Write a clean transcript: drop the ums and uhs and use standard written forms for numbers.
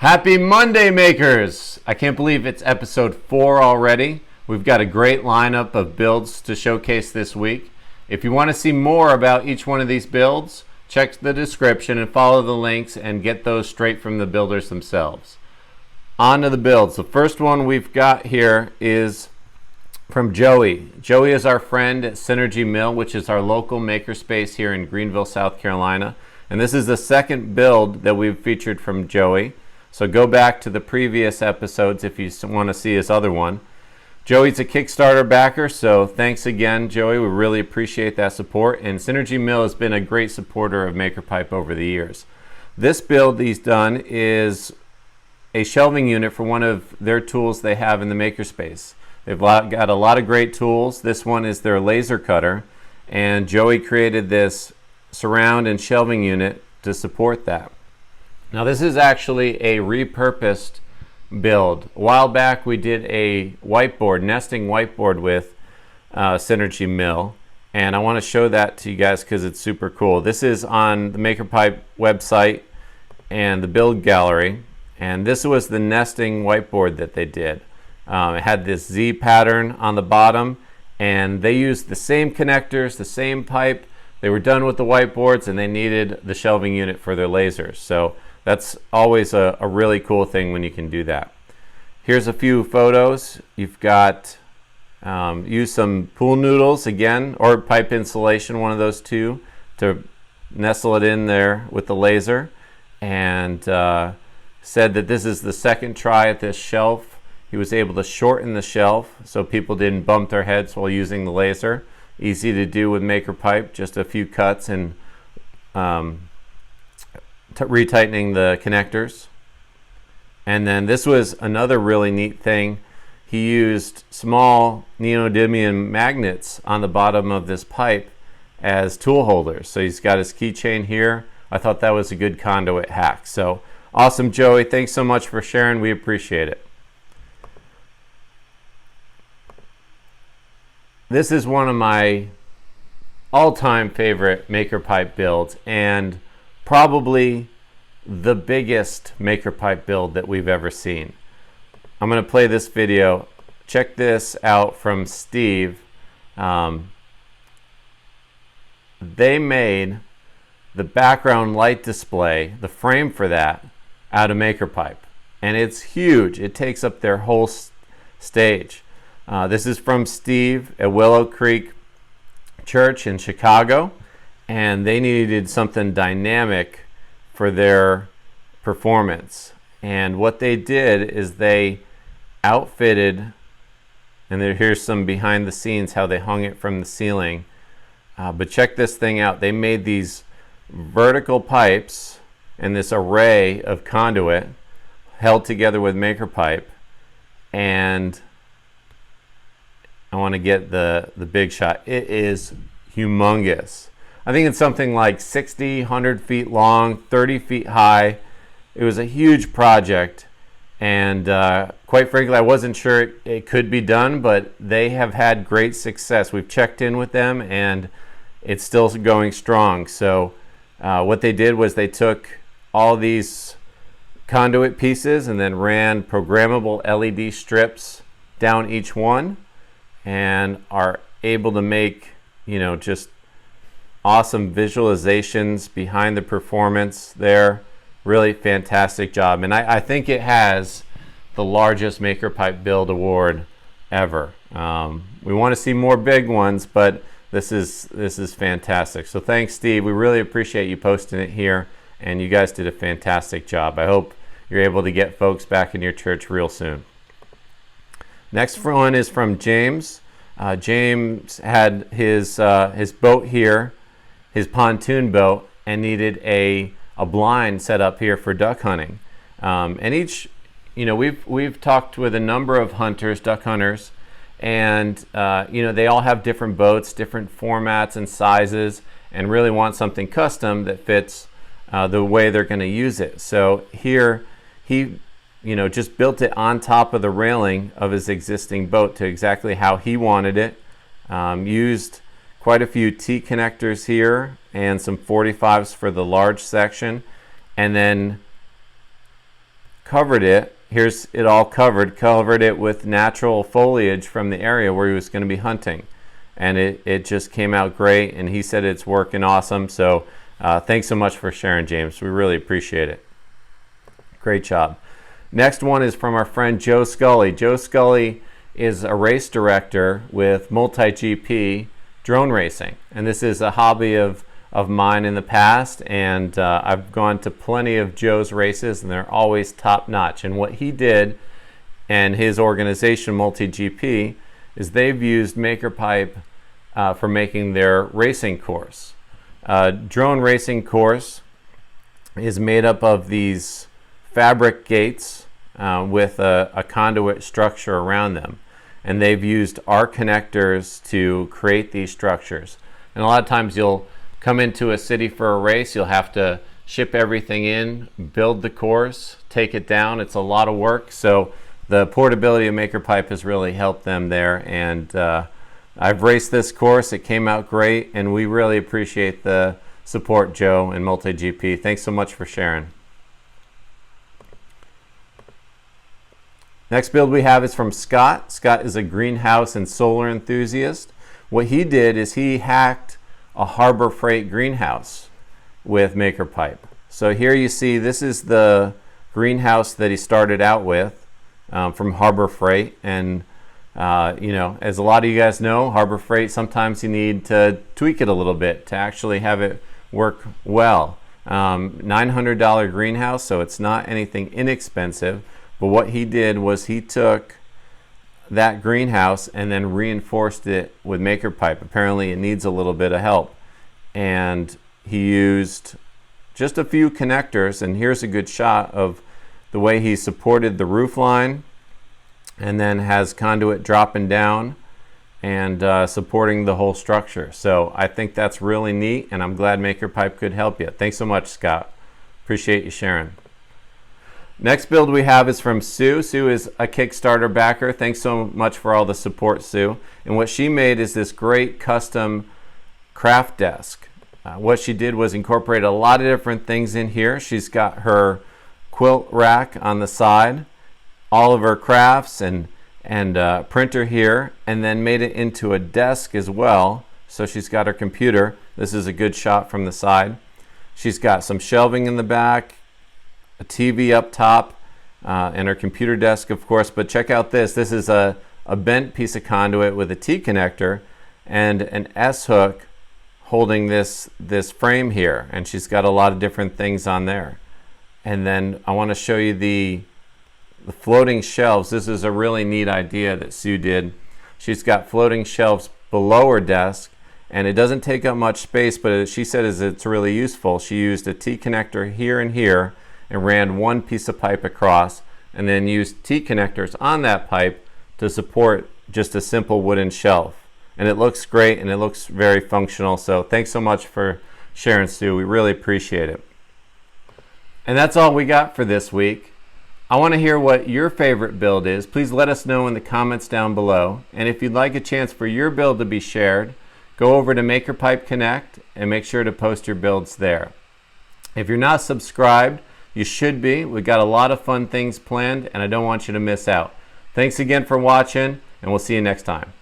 Happy Monday, makers! I can't believe it's episode 4 already. We've got a great lineup of builds to showcase this week. If you want to see more about each one of these builds, check the description and follow the links and get those straight from the builders themselves. On to the builds. The first one we've got here is from Joey. Joey is our friend at Synergy Mill, which is our local makerspace here in Greenville, South Carolina. And this is the second build that we've featured from Joey. So go back to the previous episodes if you want to see his other one. Joey's a Kickstarter backer, so thanks again, Joey. We really appreciate that support. And Synergy Mill has been a great supporter of MakerPipe over the years. This build he's done is a shelving unit for one of their tools they have in the makerspace. They've got a lot of great tools. This one is their laser cutter, and Joey created this surround and shelving unit to support that. Now this is actually a repurposed build. A while back we did a whiteboard, nesting whiteboard with Synergy Mill, and I want to show that to you guys because it's super cool. This is on the MakerPipe website and the build gallery, and this was the nesting whiteboard that they did. It had this Z pattern on the bottom, and they used the same connectors, the same pipe. They were done with the whiteboards and they needed the shelving unit for their lasers. So that's always a really cool thing when you can do that. Here's a few photos. You've got used some pool noodles again, or pipe insulation, one of those two, to nestle it in there with the laser, and said that this is the second try at this shelf. He was able to shorten the shelf so people didn't bump their heads while using the laser. Easy to do with MakerPipe, just a few cuts and retightening the connectors. And then this was another really neat thing. He used small neodymium magnets on the bottom of this pipe as tool holders. So he's got his keychain here. I thought that was a good conduit hack. So awesome, Joey. Thanks so much for sharing. We appreciate it. This is one of my all-time favorite MakerPipe builds, and probably the biggest MakerPipe build that we've ever seen. I'm going to play this video. Check this out from Steve. They made the background light display, the frame for that, out of MakerPipe, and it's huge. It takes up their whole stage. This is from Steve at Willow Creek Church in Chicago, and they needed something dynamic for their performance. And what they did is they outfitted, and here's some behind the scenes how they hung it from the ceiling. But check this thing out. They made these vertical pipes and this array of conduit held together with MakerPipe, and I want to get the big shot. It is humongous. I think it's something like 60, 100 feet long, 30 feet high. It was a huge project, and quite frankly, I wasn't sure it could be done, but they have had great success. We've checked in with them, and it's still going strong. So what they did was they took all these conduit pieces and then ran programmable LED strips down each one, and are able to make, just awesome visualizations behind the performance there. Really fantastic job. And I think it has the largest MakerPipe build award ever. We want to see more big ones, but this is fantastic. So thanks, Steve. We really appreciate you posting it here, and you guys did a fantastic job. I hope you're able to get folks back in your church real soon. Next one is from James. James had his boat here, his pontoon boat, and needed a blind set up here for duck hunting. And we've talked with a number of hunters, duck hunters, and they all have different boats, different formats and sizes, and really want something custom that fits the way they're going to use it. So here he just built it on top of the railing of his existing boat to exactly how he wanted it. Used quite a few T connectors here and some 45s for the large section, and then covered it. Here's it all covered it with natural foliage from the area where he was going to be hunting. And it just came out great, and he said it's working awesome. So thanks so much for sharing, James. We really appreciate it. Great job. Next one is from our friend Joe Scully. Joe Scully is a race director with MultiGP drone racing, and this is a hobby of mine in the past, and I've gone to plenty of Joe's races, and they're always top notch. And what he did and his organization MultiGP is they've used MakerPipe for making their racing course. Drone racing course is made up of these fabric gates with a conduit structure around them, and they've used our connectors to create these structures. And a lot of times you'll come into a city for a race, you'll have to ship everything in, build the course, take it down. It's a lot of work. So the portability of MakerPipe has really helped them there. And I've raced this course. It came out great, and we really appreciate the support, Joe and MultiGP. Thanks so much for sharing. Next build we have is from Scott. Scott is a greenhouse and solar enthusiast. What he did is he hacked a Harbor Freight greenhouse with MakerPipe. So here you see this is the greenhouse that he started out with from Harbor Freight. And you know, as a lot of you guys know, Harbor Freight, sometimes you need to tweak it a little bit to actually have it work well. $900 greenhouse, so it's not anything inexpensive. But what he did was he took that greenhouse and then reinforced it with MakerPipe. Apparently it needs a little bit of help. And he used just a few connectors, and here's a good shot of the way he supported the roof line, and then has conduit dropping down and supporting the whole structure. So I think that's really neat, and I'm glad MakerPipe could help you. Thanks so much, Scott. Appreciate you sharing. Next build we have is from Sue. Sue is a Kickstarter backer. Thanks so much for all the support, Sue. And what she made is this great custom craft desk. What she did was incorporate a lot of different things in here. She's got her quilt rack on the side, all of her crafts and printer here, and then made it into a desk as well. So she's got her computer. This is a good shot from the side. She's got some shelving in the back, a TV up top, and her computer desk, of course. But check out this. This is a bent piece of conduit with a T connector and an S hook holding this frame here. And she's got a lot of different things on there. And then I want to show you the floating shelves. This is a really neat idea that Sue did. She's got floating shelves below her desk, and it doesn't take up much space, but she said it's really useful. She used a T connector here and here and ran one piece of pipe across, and then used T connectors on that pipe to support just a simple wooden shelf. And it looks great, and it looks very functional. So thanks so much for sharing, Sue. We really appreciate it. And that's all we got for this week. I want to hear what your favorite build is. Please let us know in the comments down below. And if you'd like a chance for your build to be shared, go over to MakerPipe Connect and make sure to post your builds there. If you're not subscribed, you should be. We've got a lot of fun things planned, and I don't want you to miss out. Thanks again for watching, and we'll see you next time.